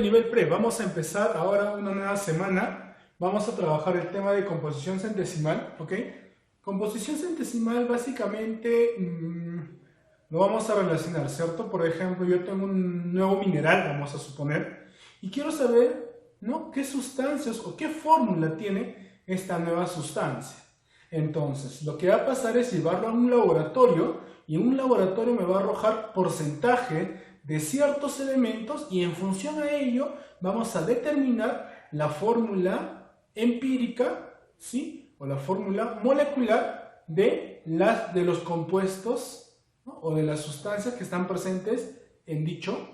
nivel pre. Vamos a empezar ahora una nueva semana. Vamos a trabajar el tema de composición centesimal, ¿ok? Composición centesimal básicamente lo vamos a relacionar, ¿cierto? Por ejemplo, yo tengo un nuevo mineral, vamos a suponer, y quiero saber, ¿no?, qué sustancias o qué fórmula tiene esta nueva sustancia. Entonces, lo que va a pasar es llevarlo a un laboratorio, y en un laboratorio me va a arrojar porcentaje de ciertos elementos, y en función a ello vamos a determinar la fórmula empírica, ¿sí?, o la fórmula molecular de los compuestos, ¿no?, o de las sustancias que están presentes en dicho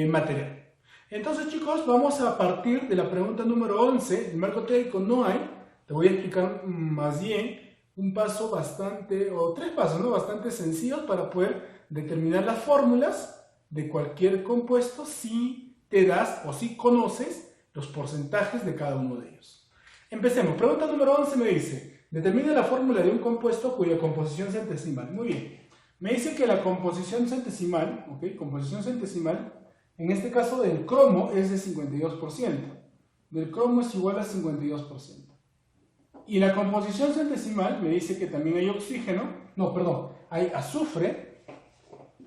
material. Entonces, chicos, vamos a partir de la pregunta número 11. El marco teórico no hay. Te voy a explicar más bien un paso bastante, o tres pasos, ¿no?, bastante sencillos para poder determinar las fórmulas de cualquier compuesto si te das o si conoces los porcentajes de cada uno de ellos. Empecemos. Pregunta número 11 me dice, determina la fórmula de un compuesto cuya composición centesimal. Muy bien. Me dice que la composición centesimal, ¿ok?, composición centesimal, en este caso del cromo es de 52%. Del cromo es igual a 52%. Y la composición centesimal me dice que también hay oxígeno, no, perdón, hay azufre,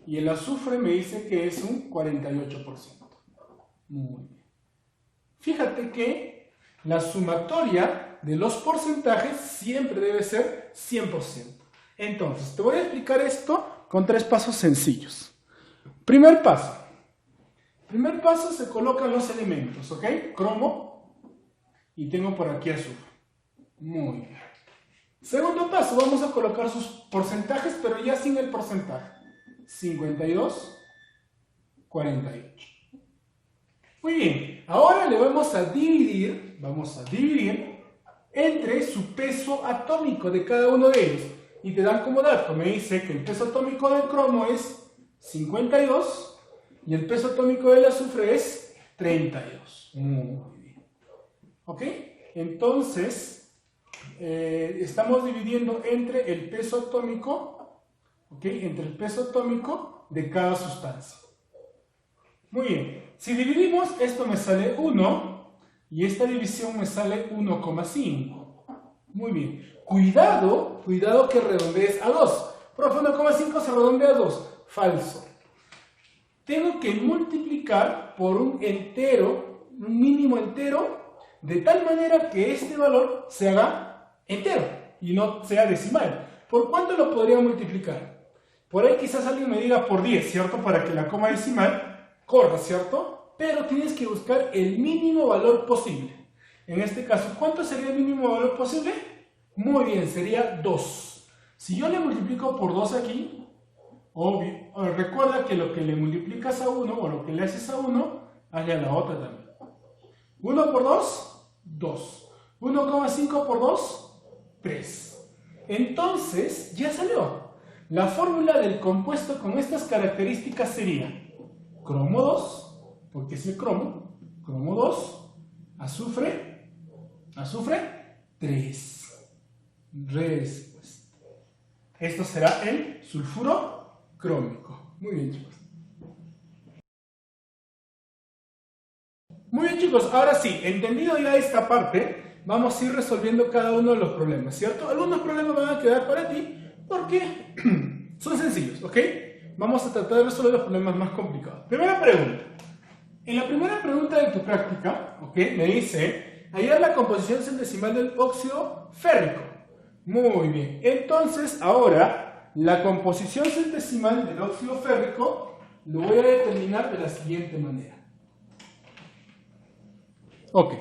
y el azufre me dice que es un 48%. Muy bien. Fíjate que la sumatoria de los porcentajes siempre debe ser 100%. Entonces, te voy a explicar esto con tres pasos sencillos. Primer paso. Primer paso, se colocan los elementos, ¿ok? Cromo, y tengo por aquí azufre. Muy bien. Segundo paso, vamos a colocar sus porcentajes, pero ya sin el porcentaje. 52, 48. Muy bien. Ahora le vamos a dividir entre su peso atómico de cada uno de ellos. Y te dan como dato, me dice que el peso atómico del cromo es 52 y el peso atómico del azufre es 32. Muy bien. ¿Ok? Entonces, estamos dividiendo entre el peso atómico, ¿ok?, entre el peso atómico de cada sustancia. Muy bien. Si dividimos, esto me sale 1 y esta división me sale 1,5. Muy bien. Cuidado que redondees a 2. Profe, 1,5 se redondea a 2. Falso. Tengo que multiplicar por un entero, un mínimo entero, de tal manera que este valor se haga entero y no sea decimal. ¿Por cuánto lo podría multiplicar? Por ahí quizás alguien me diga por 10, ¿cierto? Para que la coma decimal corra, ¿cierto? Pero tienes que buscar el mínimo valor posible. En este caso, ¿cuánto sería el mínimo valor posible? Muy bien, sería 2. Si yo le multiplico por 2 aquí, obvio, recuerda que lo que le multiplicas a uno o lo que le haces a uno, hazle a la otra también. 1 por 2, 2. 1,5 por 2, 3. Entonces, ya salió. La fórmula del compuesto con estas características sería cromo 2, porque es el cromo 2, azufre 3. Respuesta. Esto será el sulfuro crómico. Muy bien, chicos. Muy bien, chicos, ahora sí, entendido ya esta parte, vamos a ir resolviendo cada uno de los problemas, ¿cierto? Algunos problemas van a quedar para ti porque son sencillos, ¿ok? Vamos a tratar de resolver los problemas más complicados. Primera pregunta. En la primera pregunta de tu práctica, ¿ok?, me dice, hallar la composición centesimal del óxido férrico. Muy bien. Entonces, ahora, la composición centesimal del óxido férrico lo voy a determinar de la siguiente manera. Ok,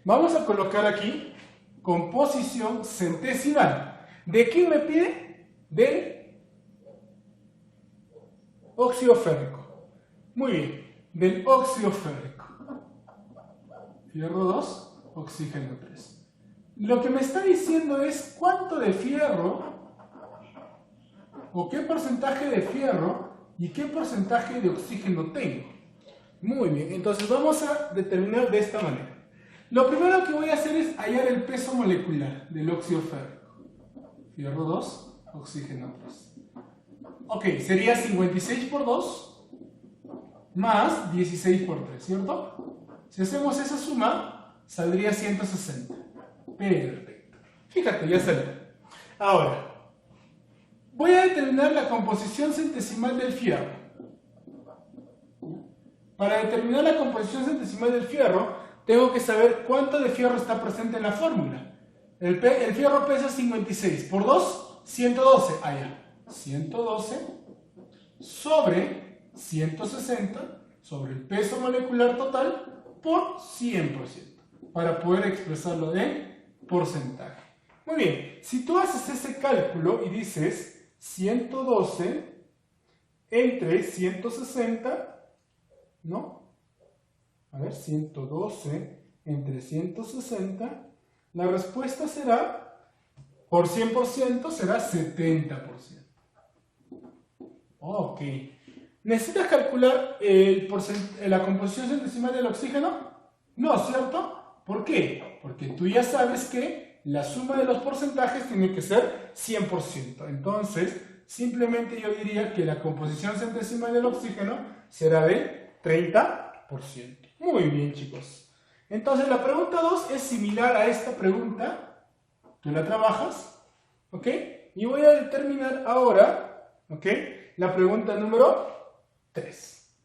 vamos a colocar aquí composición centesimal. ¿De quién me pide? Del óxido férrico. Muy bien, del óxido férrico. Fierro 2, oxígeno 3. Lo que me está diciendo es cuánto de fierro, o qué porcentaje de fierro y qué porcentaje de oxígeno tengo. Muy bien, entonces vamos a determinar de esta manera. Lo primero que voy a hacer es hallar el peso molecular del óxido férrico. Fierro 2, oxígeno 3. Ok, sería 56 por 2, más 16 por 3, ¿cierto? Si hacemos esa suma, saldría 160. Perfecto. Fíjate, ya salió. Ahora, voy a determinar la composición centesimal del fierro. Para determinar la composición centesimal del fierro, tengo que saber cuánto de fierro está presente en la fórmula. El fierro pesa 56. Por 2, 112. Allá. 112 sobre 160 sobre el peso molecular total por 100%. Para poder expresarlo en porcentaje. Muy bien. Si tú haces ese cálculo y dices 112 entre 160, ¿no? A ver, 112 entre 160, la respuesta será, por 100%, será 70%. Ok. ¿Necesitas calcular la composición centesimal del oxígeno? No, ¿cierto? ¿Por qué? Porque tú ya sabes que la suma de los porcentajes tiene que ser 100%. Entonces, simplemente yo diría que la composición centesimal del oxígeno será de 30%. Muy bien, chicos. Entonces, la pregunta 2 es similar a esta pregunta. Tú la trabajas, ¿ok? Y voy a determinar ahora, ¿ok?, la pregunta número 3.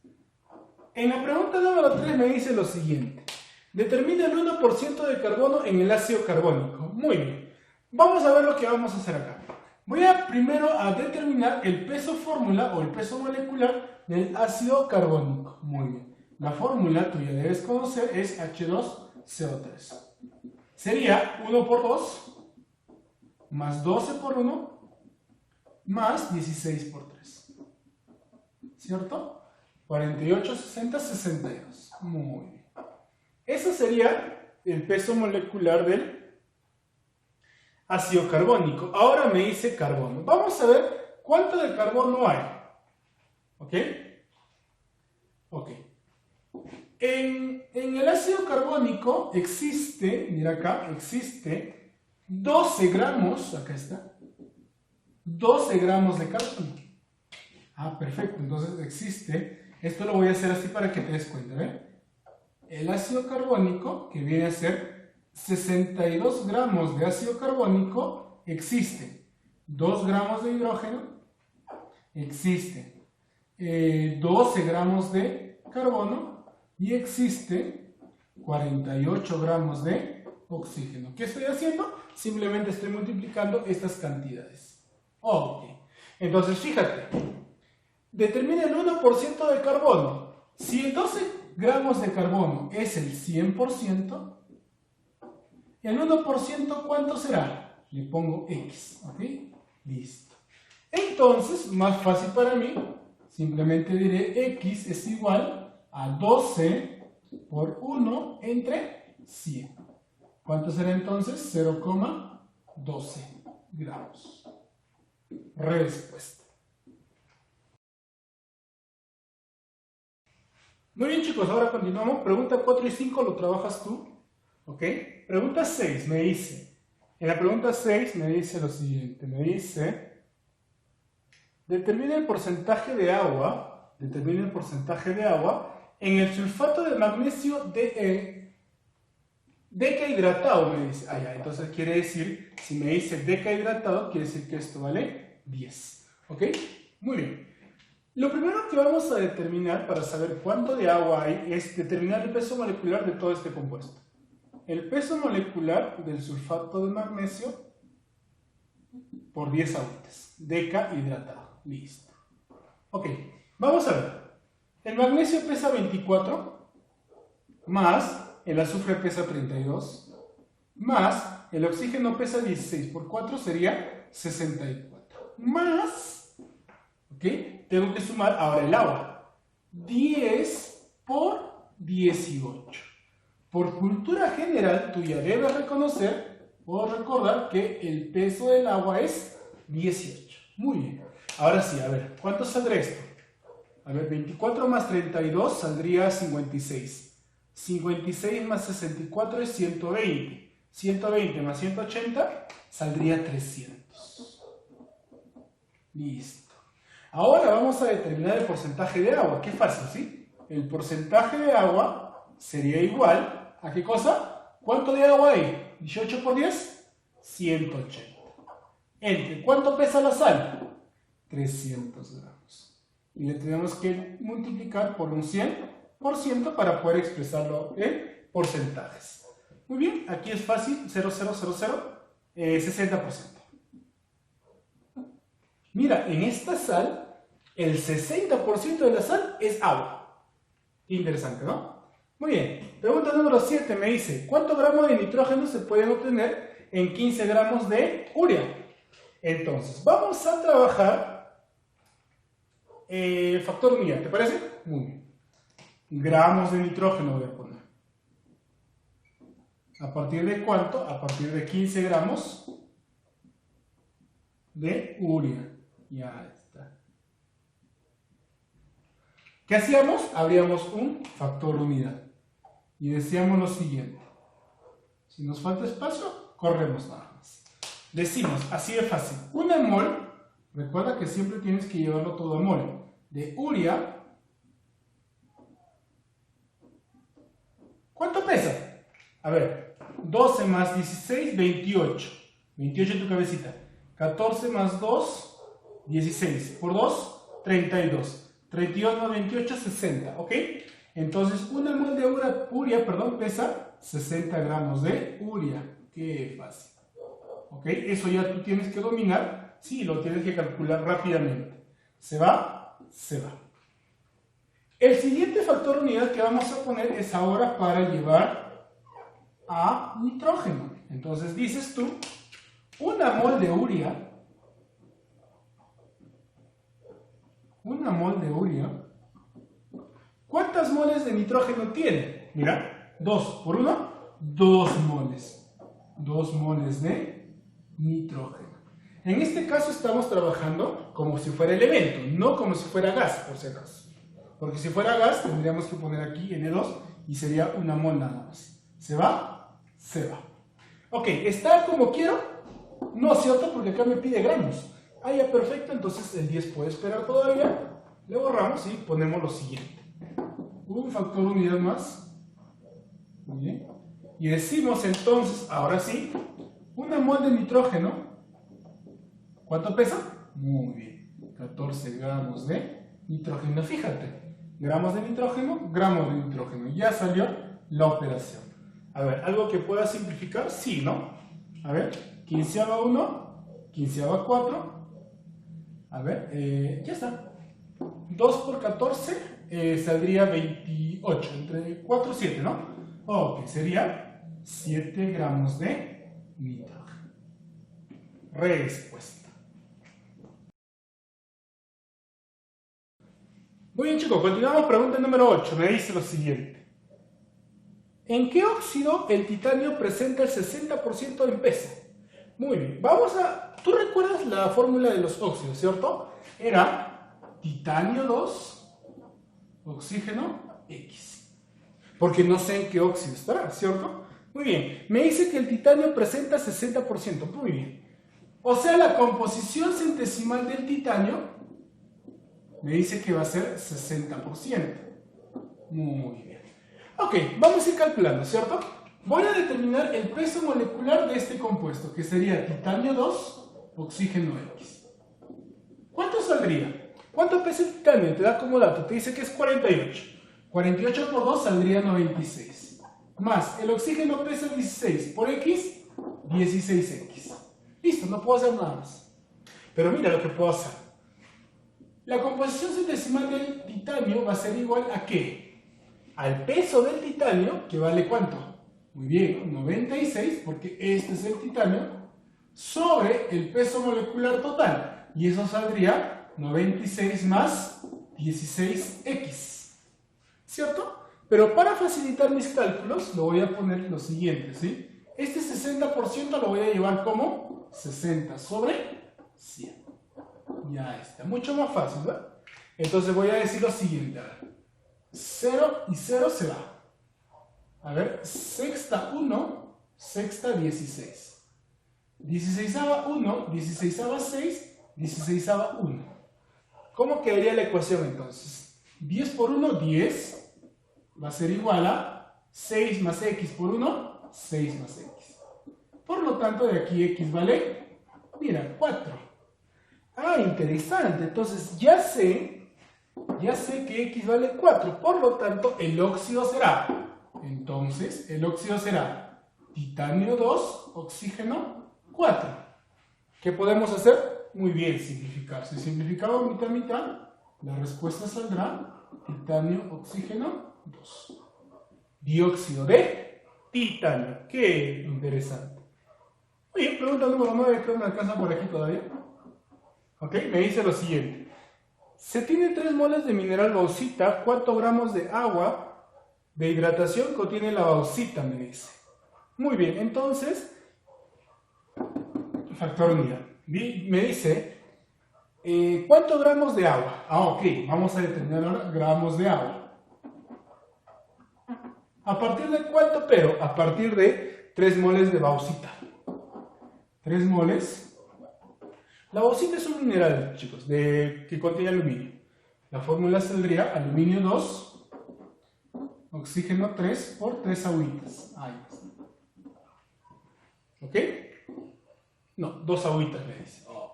En la pregunta número 3 me dice lo siguiente. Determina el 1% de carbono en el ácido carbónico. Muy bien. Vamos a ver lo que vamos a hacer acá. Voy a primero a determinar el peso fórmula o el peso molecular del ácido carbónico. Muy bien. La fórmula, tú ya debes conocer, es H2CO3. Sería 1 por 2 más 12 por 1 más 16 por 3. ¿Cierto? 48, 60, 62. Muy bien. Ese sería el peso molecular del ácido carbónico. Ahora me dice carbono. Vamos a ver cuánto de carbono hay. ¿Ok? Ok. En el ácido carbónico existe, mira acá, existe 12 gramos, acá está, 12 gramos de carbono. Ah, perfecto, entonces existe, esto lo voy a hacer así para que te des cuenta, ¿ve? El ácido carbónico, que viene a ser 62 gramos de ácido carbónico, existe 2 gramos de hidrógeno, existe 12 gramos de carbono y existe 48 gramos de oxígeno. ¿Qué estoy haciendo? Simplemente estoy multiplicando estas cantidades. Ok, entonces fíjate, determina el 1% de carbono. Si el 12 gramos de carbono es el 100%, el 1% ¿cuánto será? Le pongo X, ¿ok? Listo. Entonces, más fácil para mí, simplemente diré X es igual a 12 por 1 entre 100. ¿Cuánto será entonces? 0,12 gramos. Respuesta. Muy bien, chicos, ahora continuamos. Pregunta 4 y 5 lo trabajas tú. ¿Ok? Pregunta 6 me dice. En la pregunta 6 me dice lo siguiente. Me dice, determina el porcentaje de agua. Determina el porcentaje de agua en el sulfato de magnesio decahidratado, me dice. Ah, ya, entonces quiere decir, si me dice decahidratado, quiere decir que esto vale 10. ¿Ok? Muy bien. Lo primero que vamos a determinar para saber cuánto de agua hay es determinar el peso molecular de todo este compuesto. El peso molecular del sulfato de magnesio por 10 aguas. Decahidratado. Listo. Ok, vamos a ver. El magnesio pesa 24, más el azufre pesa 32, más el oxígeno pesa 16, por 4 sería 64, más, ¿ok? Tengo que sumar ahora el agua, 10 por 18. Por cultura general, tú ya debes reconocer o recordar que el peso del agua es 18. Muy bien. Ahora sí, a ver, ¿cuánto saldrá esto? A ver, 24 más 32 saldría 56. 56 más 64 es 120. 120 más 180 saldría 300. Listo. Ahora vamos a determinar el porcentaje de agua. Qué fácil, ¿sí? el porcentaje de agua sería igual a ¿qué cosa? ¿Cuánto de agua hay? 18 por 10, 180. Entre, ¿cuánto pesa la sal? 300 gramos. Y le tenemos que multiplicar por un 100% para poder expresarlo en porcentajes. Muy bien, aquí es fácil, 60%. Mira, en esta sal, el 60% de la sal es agua. Interesante, ¿no? Muy bien, pregunta número 7 me dice, ¿cuántos gramos de nitrógeno se pueden obtener en 15 gramos de urea? Entonces, vamos a trabajar factor unidad, ¿te parece? Muy bien. Gramos de nitrógeno voy a poner. ¿A partir de cuánto? A partir de 15 gramos de urea. Ya está. ¿Qué hacíamos? Abríamos un factor unidad. Y decíamos lo siguiente. Si nos falta espacio, corremos nada más. Decimos, así de fácil, una mol, recuerda que siempre tienes que llevarlo todo a mol, de urea. ¿Cuánto pesa? A ver, 12 más 16, 28. 28 en tu cabecita. 14 más 2, 16. Por 2, 32. 32 más 28, 60. ¿Ok? Entonces, una mol de urea, pesa 60 gramos de urea. Qué fácil. ¿Ok? Eso ya tú tienes que dominar. Sí, lo tienes que calcular rápidamente. ¿Se va? Se va. El siguiente factor unidad que vamos a poner es ahora para llevar a nitrógeno. Entonces dices tú, una mol de urea, ¿cuántas moles de nitrógeno tiene? Mira, 2 por 1, 2 moles. 2 moles de nitrógeno. En este caso estamos trabajando como si fuera elemento, no como si fuera gas, por si acaso. Porque si fuera gas, tendríamos que poner aquí N2 y sería una mol nada más. ¿Se va? Se va. Ok, ¿está como quiero? No, ¿cierto? Porque acá me pide gramos. Ah, ya, perfecto. Entonces el 10 puede esperar todavía. Le borramos y ponemos lo siguiente. Un factor unidad más. Muy bien. Y decimos entonces, ahora sí, una mol de nitrógeno. ¿Cuánto pesa? Muy bien. 14 gramos de nitrógeno. Fíjate. Gramos de nitrógeno, gramos de nitrógeno. Ya salió la operación. A ver, ¿algo que pueda simplificar? Sí, ¿no? A ver, 15/1, 15/4. A ver, ya está. 2 por 14 saldría 28. Entre 4 y 7, ¿no? Ok, sería 7 gramos de nitrógeno. Respuesta. Muy bien, chicos, continuamos. Pregunta número 8. Me dice lo siguiente. ¿En qué óxido el titanio presenta el 60% en peso? Muy bien, vamos a... ¿Tú recuerdas la fórmula de los óxidos, cierto? Era titanio 2, oxígeno X. Porque no sé en qué óxido estará, ¿cierto? Muy bien, me dice que el titanio presenta 60%. Muy bien. O sea, la composición centesimal del titanio me dice que va a ser 60%. Muy bien. Ok, vamos a ir calculando, ¿cierto? Voy a determinar el peso molecular de este compuesto, que sería titanio 2, oxígeno X. ¿Cuánto saldría? ¿Cuánto pesa el titanio? Te da como dato, te dice que es 48. 48 por 2 saldría 96. Más, el oxígeno pesa 16 por X, 16X. Listo, no puedo hacer nada más. Pero mira lo que puedo hacer. La composición centesimal del titanio va a ser igual a ¿qué? Al peso del titanio, que vale ¿cuánto? Muy bien, 96, porque este es el titanio, sobre el peso molecular total. Y eso saldría 96 más 16X. ¿Cierto? Pero para facilitar mis cálculos, lo voy a poner lo siguiente, ¿sí? Este 60% lo voy a llevar como 60 sobre 100. Ya está, mucho más fácil, ¿verdad? Entonces voy a decir lo siguiente, a ver. 0 y 0 se va. A ver, sexta 1, sexta 16. 16/1, 16/6, 16/1. ¿Cómo quedaría la ecuación entonces? 10 por 1, 10. Va a ser igual a 6 más x por 1, 6 más x. Por lo tanto, de aquí x vale, mira, 4. Ah, interesante. Entonces, ya sé que x vale 4. Por lo tanto, el óxido será. Entonces, el óxido será titanio 2, oxígeno 4. ¿Qué podemos hacer? Muy bien, simplificar. Si simplificamos mitad a mitad, la respuesta saldrá titanio, oxígeno 2. Dióxido de titanio. Qué interesante. Oye, pregunta número 9, creo que me alcanza por aquí todavía. Ok, me dice lo siguiente. Se tiene 3 moles de mineral bauxita, ¿cuántos gramos de agua de hidratación contiene la bauxita? Me dice. Muy bien, entonces, factor unidad. Me dice, ¿cuántos gramos de agua? Ah, ok, vamos a determinar ahora gramos de agua. ¿A partir de cuánto? Pero a partir de 3 moles de bauxita. 3 moles. La bauxita es un mineral, chicos, que contiene aluminio. La fórmula saldría aluminio 2, oxígeno 3 por 3 agüitas. Ahí está. ¿Ok? No, 2 agüitas le dice. Oh.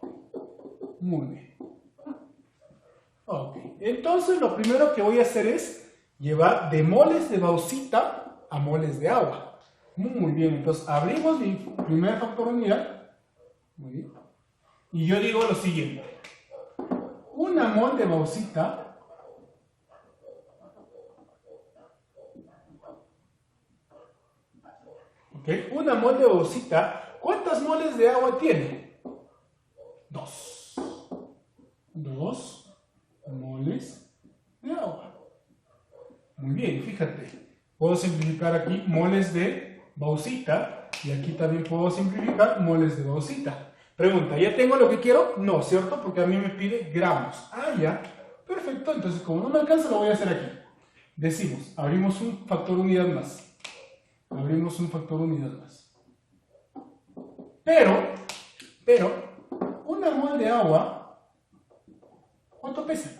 Muy bien. Ok. Entonces lo primero que voy a hacer es llevar de moles de bauxita a moles de agua. Muy bien. Entonces abrimos mi primer factor unidad. Muy bien. Y yo digo lo siguiente. Una mol de bauxita ¿ok? Una mol de bauxita, ¿cuántas moles de agua tiene? 2. 2 moles de agua. Muy bien, fíjate. Puedo simplificar aquí moles de bauxita y aquí también puedo simplificar moles de bauxita. Pregunta, ¿ya tengo lo que quiero? No, ¿cierto? Porque a mí me pide gramos. Ah, ya. Perfecto. Entonces, como no me alcanza, lo voy a hacer aquí. Decimos, abrimos un factor unidad más. Abrimos un factor unidad más. Pero, una mol de agua, ¿cuánto pesa?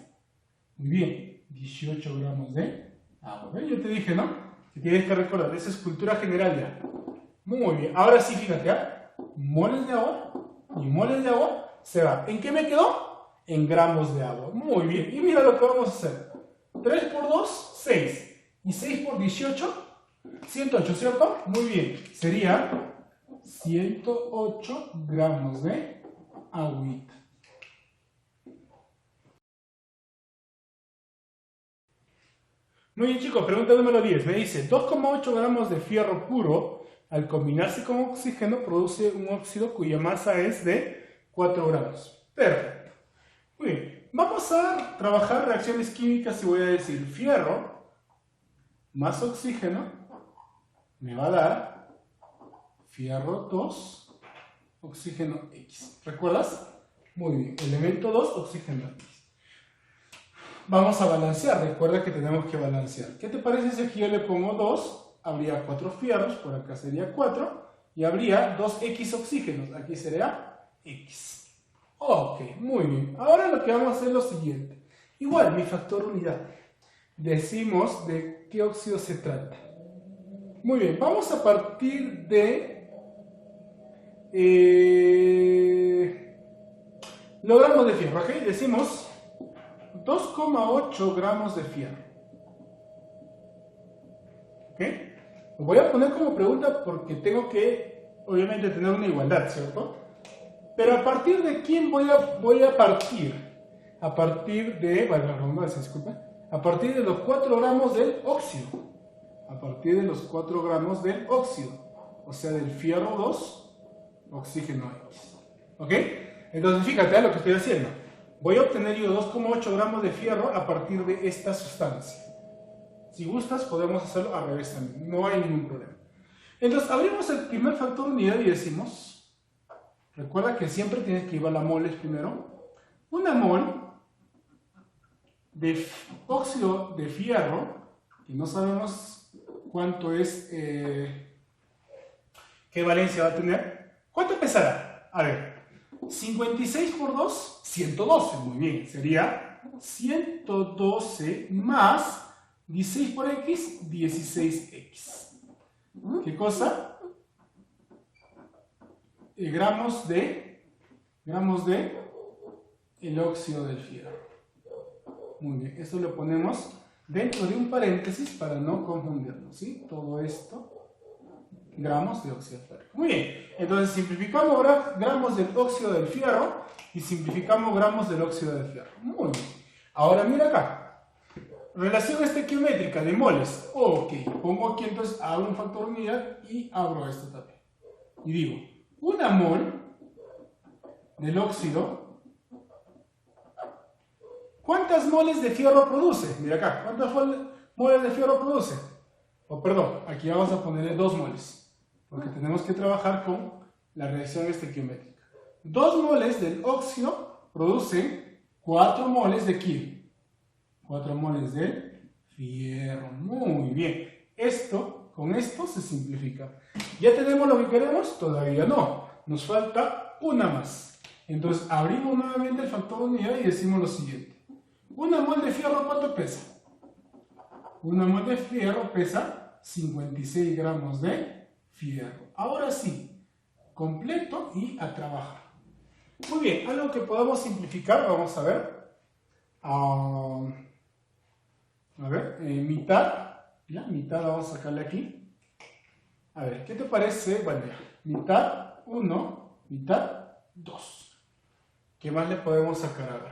Muy bien, 18 gramos de agua. ¿Ves? Yo te dije, ¿no? Que tienes que recordar, esa es cultura general ya. Muy bien, ahora sí, fíjate, ¿eh? Moles de agua y moles de agua se va. ¿En qué me quedó? En gramos de agua. Muy bien, y mira lo que vamos a hacer. 3 por 2, 6. Y 6 por 18, 108, ¿cierto? Muy bien, sería 108 gramos de agüita. Muy bien, chicos, pregunta número 10. Me dice, 2,8 gramos de fierro puro, al combinarse con oxígeno, produce un óxido cuya masa es de 4 gramos. Perfecto. Muy bien, vamos a trabajar reacciones químicas y voy a decir fierro más oxígeno me va a dar fierro 2, oxígeno X. ¿Recuerdas? Muy bien, elemento 2, oxígeno X. Vamos a balancear, recuerda que tenemos que balancear. ¿Qué te parece si aquí yo le pongo 2? Habría 4 fierros, por acá sería 4, y habría 2X oxígenos, aquí sería X. Ok, muy bien. Ahora lo que vamos a hacer es lo siguiente. Igual, mi factor unidad. Decimos de qué óxido se trata. Muy bien, vamos a partir de los gramos de fierro, ¿ok? Decimos 2,8 gramos de fierro. ¿Ok? Lo voy a poner como pregunta porque tengo que, obviamente, tener una igualdad, ¿cierto? Pero ¿a partir de quién voy a partir? A partir de, bueno, la redundancia, disculpa, a partir de los 4 gramos del óxido. A partir de los 4 gramos del óxido. O sea, del fierro 2, oxígeno X. ¿Ok? Entonces, fíjate lo que estoy haciendo. Voy a obtener yo 2,8 gramos de fierro a partir de esta sustancia. Si gustas, podemos hacerlo al revés también. No hay ningún problema. Entonces, abrimos el primer factor unidad y decimos, recuerda que siempre tienes que llevar a moles primero. Una mol de óxido de fierro, que no sabemos cuánto es, qué valencia va a tener. ¿Cuánto pesará? A ver, 56 por 2, 112. Muy bien, sería 112 más 16 por X, 16X. ¿Qué cosa? Gramos de el óxido del fierro. Muy bien, esto lo ponemos dentro de un paréntesis para no confundirnos, ¿sí? Todo esto, gramos de óxido de fierro. Muy bien, entonces simplificamos gramos del óxido del fierro y simplificamos gramos del óxido del fierro. Muy bien. Ahora mira acá, relación estequiométrica de moles. Ok, pongo aquí entonces, abro un factor unidad y abro esto también. Y digo, una mol del óxido, ¿cuántas moles de fierro produce? Mira acá, ¿cuántas moles de fierro produce? Oh, perdón, aquí vamos a ponerle 2 moles, porque tenemos que trabajar con la reacción estequiométrica. 2 moles del óxido producen 4 moles de ¿qué? 4 moles del fierro. Muy bien. Con esto se simplifica. ¿Ya tenemos lo que queremos? Todavía no. Nos falta una más. Entonces abrimos nuevamente el factor de unidad y decimos lo siguiente. Una mol de fierro, ¿cuánto pesa? Una mol de fierro pesa 56 gramos de fierro. Ahora sí, completo y a trabajar. Muy bien, algo que podamos simplificar, vamos a ver. Mitad, ¿ya? Mitad vamos a sacarle aquí. A ver, ¿qué te parece? Bueno, ya, mitad 1, mitad 2. ¿Qué más le podemos sacar ahora?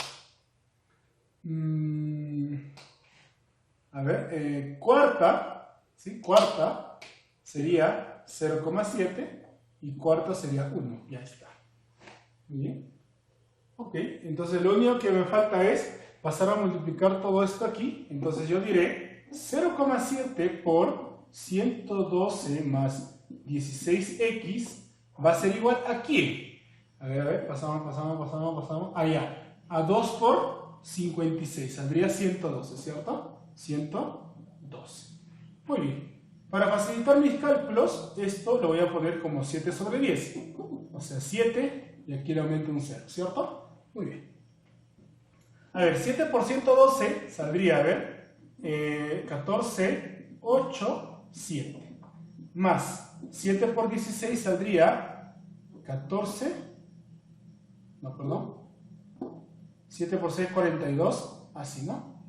Cuarta, ¿sí? Cuarta sería 0,7 y cuarta sería 1. Ya está. Muy bien. Ok, entonces lo único que me falta es pasar a multiplicar todo esto aquí. Entonces yo diré 0,7 por 112 más 16x va a ser igual a ¿qué? A ver, pasamos. Allá. A 2 por 56, saldría 112, ¿cierto? 112. Muy bien. Para facilitar mis cálculos, esto lo voy a poner como 7 sobre 10. O sea, 7 y aquí le aumento un 0, ¿cierto? Muy bien. A ver, 7 por 112 saldría, a ver, 14, 8, 7. Más 7 por 16 saldría 14, no, perdón. 7 por 6, 42, así, ¿no?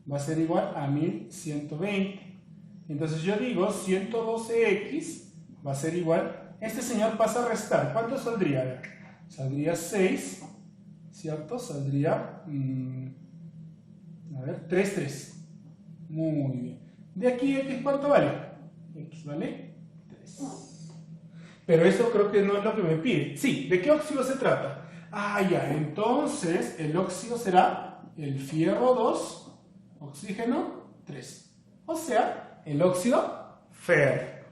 Va a ser igual a 1120. Entonces yo digo 112x va a ser igual, este señor pasa a restar, ¿cuánto saldría? A ver, saldría 6, ¿cierto? Saldría, a ver, 3, 3. Muy bien. De aquí, ¿x cuánto vale? X vale 3. Pero eso creo que no es lo que me pide. Sí, ¿de qué óxido se trata? Ah, ya, entonces el óxido será el fierro 2, oxígeno 3. O sea, el óxido férrico.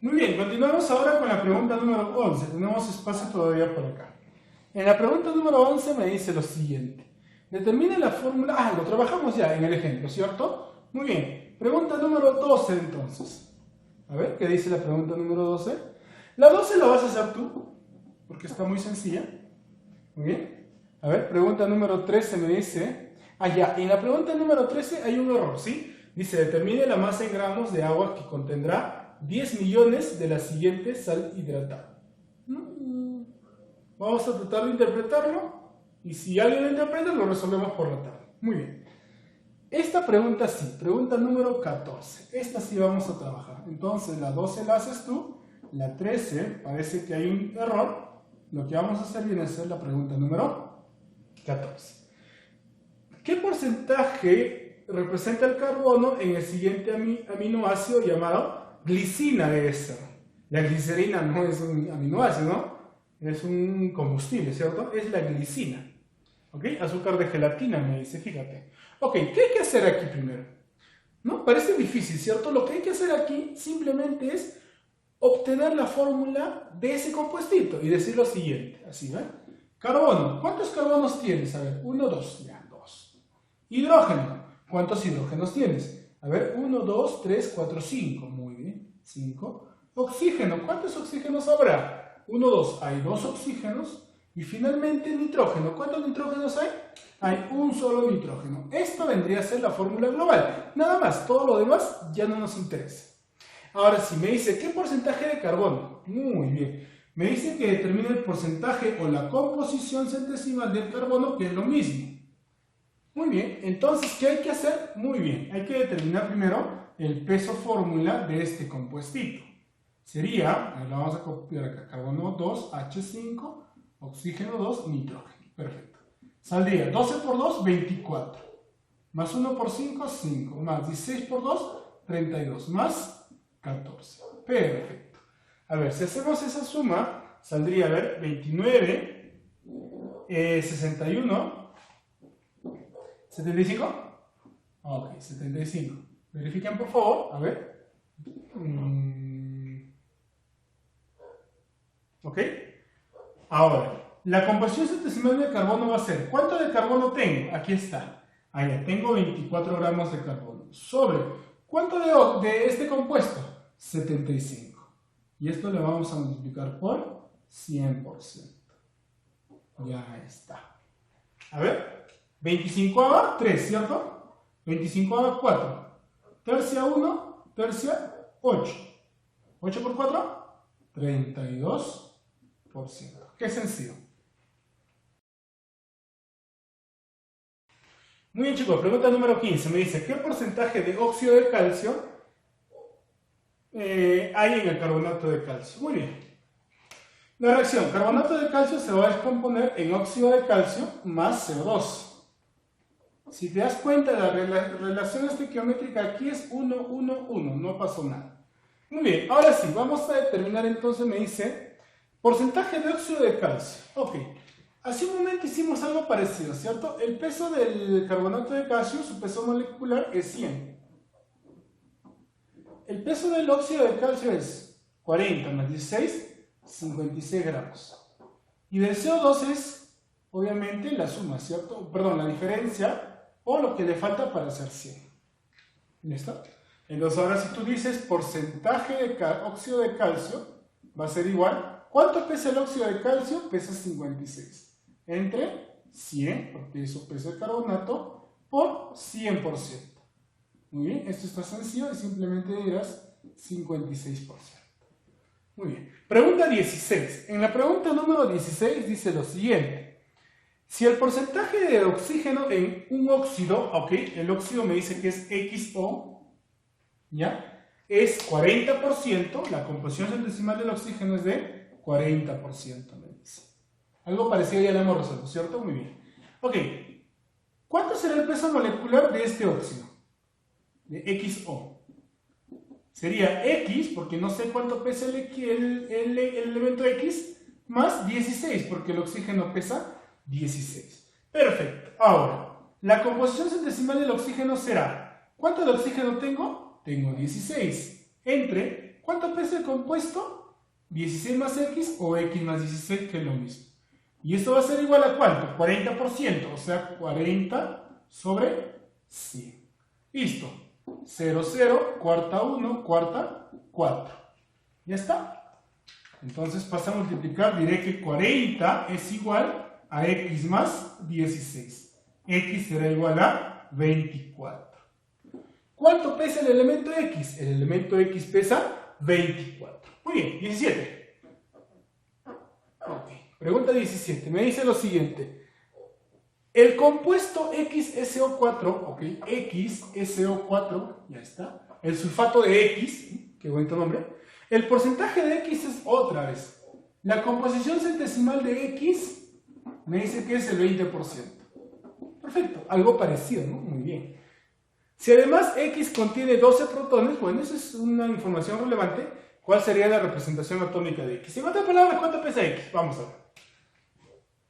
Muy bien, continuamos ahora con la pregunta número 11. Tenemos espacio todavía por acá. En la pregunta número 11 me dice lo siguiente. Determine la fórmula... Ah, lo trabajamos ya en el ejemplo, ¿cierto? Muy bien. Pregunta número 12 entonces. A ver, ¿qué dice la pregunta número 12? La 12 la vas a hacer tú, porque está muy sencilla. Muy bien. A ver, pregunta número 13 me dice... Ah, ya, en la pregunta número 13 hay un error, ¿sí? Dice, determine la masa en gramos de agua que contendrá 10 millones de la siguiente sal hidratada. Vamos a tratar de interpretarlo y si alguien lo interpreta lo resolvemos por la tarde. Muy bien. Esta pregunta sí, pregunta número 14. Esta sí vamos a trabajar. Entonces la 12 la haces tú, la 13 parece que hay un error. Lo que vamos a hacer viene a ser la pregunta número 14. ¿Qué porcentaje representa el carbono en el siguiente aminoácido llamado glicina debe ser? La glicerina no es un aminoácido, ¿no? Es un combustible, ¿cierto? Es la glicina. ¿Ok? Azúcar de gelatina, me dice, fíjate. Ok, ¿qué hay que hacer aquí primero? ¿No? Parece difícil, ¿cierto? Lo que hay que hacer aquí simplemente es obtener la fórmula de ese compuestito y decir lo siguiente. Así, ¿ven? Carbono. ¿Cuántos carbonos tienes? A ver, 1, 2. Ya, 2. Hidrógeno. ¿Cuántos hidrógenos tienes? A ver, 1, 2, 3, 4, 5. Muy bien. 5. Oxígeno. ¿Cuántos oxígenos habrá? 1, 2. Hay 2 oxígenos Y finalmente nitrógeno. ¿Cuántos nitrógenos hay? Hay un solo nitrógeno. Esto vendría a ser la fórmula global. Nada más, todo lo demás ya no nos interesa. Ahora sí, me dice, ¿qué porcentaje de carbono? Muy bien. Me dice que determina el porcentaje o la composición centesimal del carbono, que es lo mismo. Muy bien, entonces, ¿qué hay que hacer? Muy bien, hay que determinar primero el peso fórmula de este compuestito. Sería, lo vamos a copiar acá, carbono 2, H5, oxígeno 2, nitrógeno. Perfecto. Saldría 12 por 2, 24. Más 1 por 5, 5. Más 16 por 2, 32. Más 14. Perfecto. A ver, si hacemos esa suma, saldría, a ver, 29, 61, 75. Ok, 75. Verifiquen, por favor. A ver. Ok. Ahora, la composición centesimal de carbono va a ser, ¿cuánto de carbono tengo? Aquí está. Allá, tengo 24 gramos de carbono. Sobre, ¿cuánto de este compuesto? 75. Y esto lo vamos a multiplicar por 100%. Ya está. A ver, 25 a 3, ¿cierto? 25 a 4. Tercia 1, tercia 8. 8 por 4, 32%. Qué sencillo. Muy bien, chicos, pregunta número 15. Me dice, ¿qué porcentaje de óxido de calcio hay en el carbonato de calcio? Muy bien. La reacción carbonato de calcio se va a descomponer en óxido de calcio más CO2. Si te das cuenta, la relación estequiométrica aquí es 1, 1, 1. No pasó nada. Muy bien, ahora sí, vamos a determinar entonces, me dice, porcentaje de óxido de calcio. Ok. Hace un momento hicimos algo parecido, ¿cierto? El peso del carbonato de calcio, su peso molecular es 100. El peso del óxido de calcio es 40 más 16, 56 gramos. Y del CO2 es, obviamente, la suma, ¿cierto? Perdón, la diferencia o lo que le falta para hacer 100. ¿Listo? Entonces ahora si tú dices porcentaje de óxido de calcio, va a ser igual. ¿Cuánto pesa el óxido de calcio? Pesa 56. Entre 100, porque eso pesa el carbonato, por 100%. Muy bien, esto está sencillo y simplemente dirás 56%. Muy bien. Pregunta 16. En la pregunta número 16 dice lo siguiente. Si el porcentaje de oxígeno en un óxido, ok, el óxido me dice que es XO, ¿ya? Es 40%, la composición centesimal del oxígeno es de 40%, me dice. Algo parecido ya lo hemos resuelto, ¿cierto? Muy bien. Ok, ¿cuánto será el peso molecular de este óxido? De XO. Sería X, porque no sé cuánto pesa el elemento X, más 16, porque el oxígeno pesa 16. Perfecto. Ahora, la composición centesimal del oxígeno será, ¿cuánto de oxígeno tengo? Tengo 16. Entre, ¿cuánto pesa el compuesto? 16 más X o X más 16, que es lo mismo. Y esto va a ser igual a ¿cuánto? 40%, o sea, 40 sobre 100. Listo. 0, 0, cuarta 1, cuarta 4. ¿Ya está? Entonces pasa a multiplicar, diré que 40 es igual a X más 16. X será igual a 24. ¿Cuánto pesa el elemento X? El elemento X pesa 24. Muy bien, 17. Ok, pregunta 17. Me dice lo siguiente. El compuesto XSO4, ok, XSO4, ya está. El sulfato de X, qué bonito nombre. El porcentaje de X es otra vez. La composición centesimal de X me dice que es el 20%. Perfecto, algo parecido, ¿no? Muy bien. Si además X contiene 12 protones, bueno, eso es una información relevante. ¿Cuál sería la representación atómica de X? En otras palabras, ¿cuánto pesa X? Vamos a ver.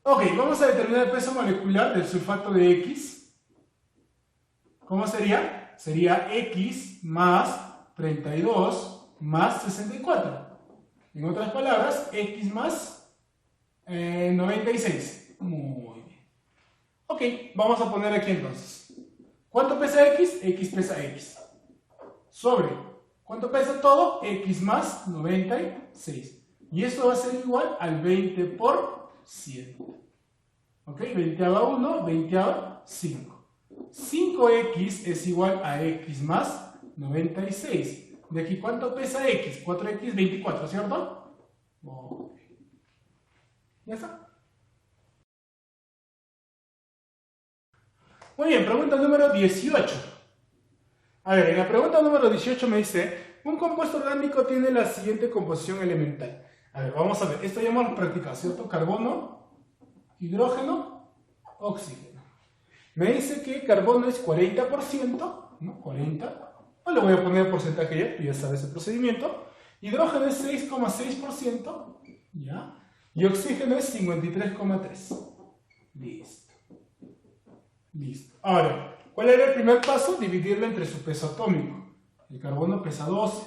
Ok, vamos a determinar el peso molecular del sulfato de X. ¿Cómo sería? Sería X más 32 más 64. En otras palabras, X más 96. Muy bien. Ok, vamos a poner aquí entonces. ¿Cuánto pesa X? X pesa X. Sobre. ¿Cuánto pesa todo? X más 96. Y esto va a ser igual al 20%. 7. ¿Ok? 20 a 1, 20 a 5. 5x es igual a x más 96. De aquí, ¿cuánto pesa x? 4x, 24, ¿cierto? Ok. Ya está. Muy bien, pregunta número 18. A ver, en la pregunta número 18 me dice, un compuesto orgánico tiene la siguiente composición elemental. A ver, vamos a ver, esto ya hemos practicado, ¿cierto? Carbono, hidrógeno, oxígeno. Me dice que carbono es 40%, ¿no? 40. No le voy a poner porcentaje ya, tú ya sabes el procedimiento. Hidrógeno es 6,6%, ¿ya? Y oxígeno es 53,3%. Listo. Listo. Ahora, ¿cuál era el primer paso? Dividirlo entre su peso atómico. El carbono pesa 12,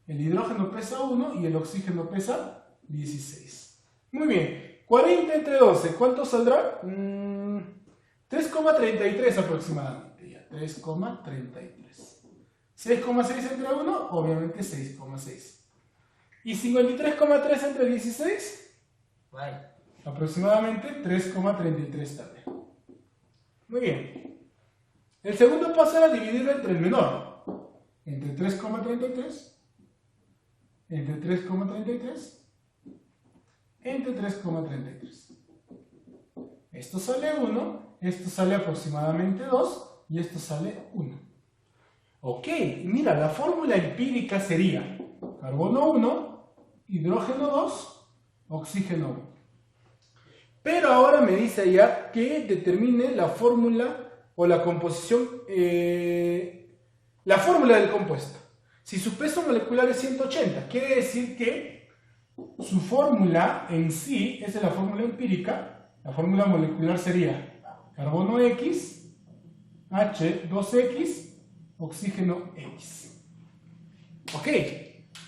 el hidrógeno pesa 1 y el oxígeno pesa 16. Muy bien. 40 entre 12, ¿cuánto saldrá? 3,33 aproximadamente. Ya, 3,33. 6,6 entre 1, obviamente 6,6. ¿Y 53,3 entre 16? Bueno, aproximadamente 3,33 también. Muy bien. El segundo paso era dividirlo entre el menor. Entre 3,33. Entre 3,33. Entre 3,33. Esto sale 1. Esto sale aproximadamente 2. Y esto sale 1. Ok, mira, la fórmula empírica sería carbono 1, hidrógeno 2, oxígeno 1. Pero ahora me dice ya que determine la fórmula o la composición, la fórmula del compuesto. Si su peso molecular es 180, quiere decir que su fórmula en sí, esa es la fórmula empírica, la fórmula molecular sería carbono X, H2X, oxígeno X. Ok,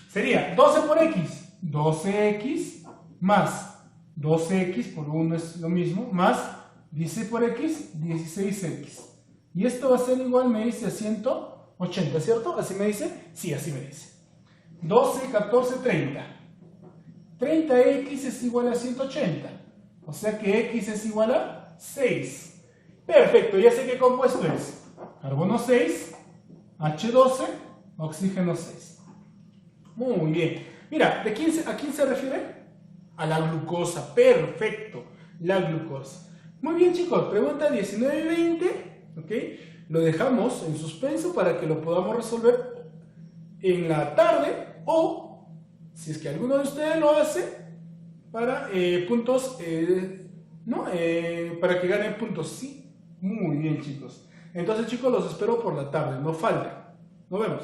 sería 12 por X, 12X más 12x por 1 es lo mismo, más 16 por x, 16x. Y esto va a ser igual, me dice, a 180, ¿cierto? ¿Así me dice? Sí, así me dice. 12, 14, 30. 30x es igual a 180. O sea que x es igual a 6. Perfecto, ya sé qué compuesto es. Carbono 6, H12, oxígeno 6. Muy bien. Mira, ¿a quién se refiere? A la glucosa, perfecto, la glucosa. Muy bien, chicos, pregunta 19 y 20, ¿ok? Lo dejamos en suspenso para que lo podamos resolver en la tarde o, si es que alguno de ustedes lo hace, para puntos, ¿no? Para que ganen puntos, ¿sí? Muy bien, chicos. Entonces, chicos, los espero por la tarde, no falten. Nos vemos.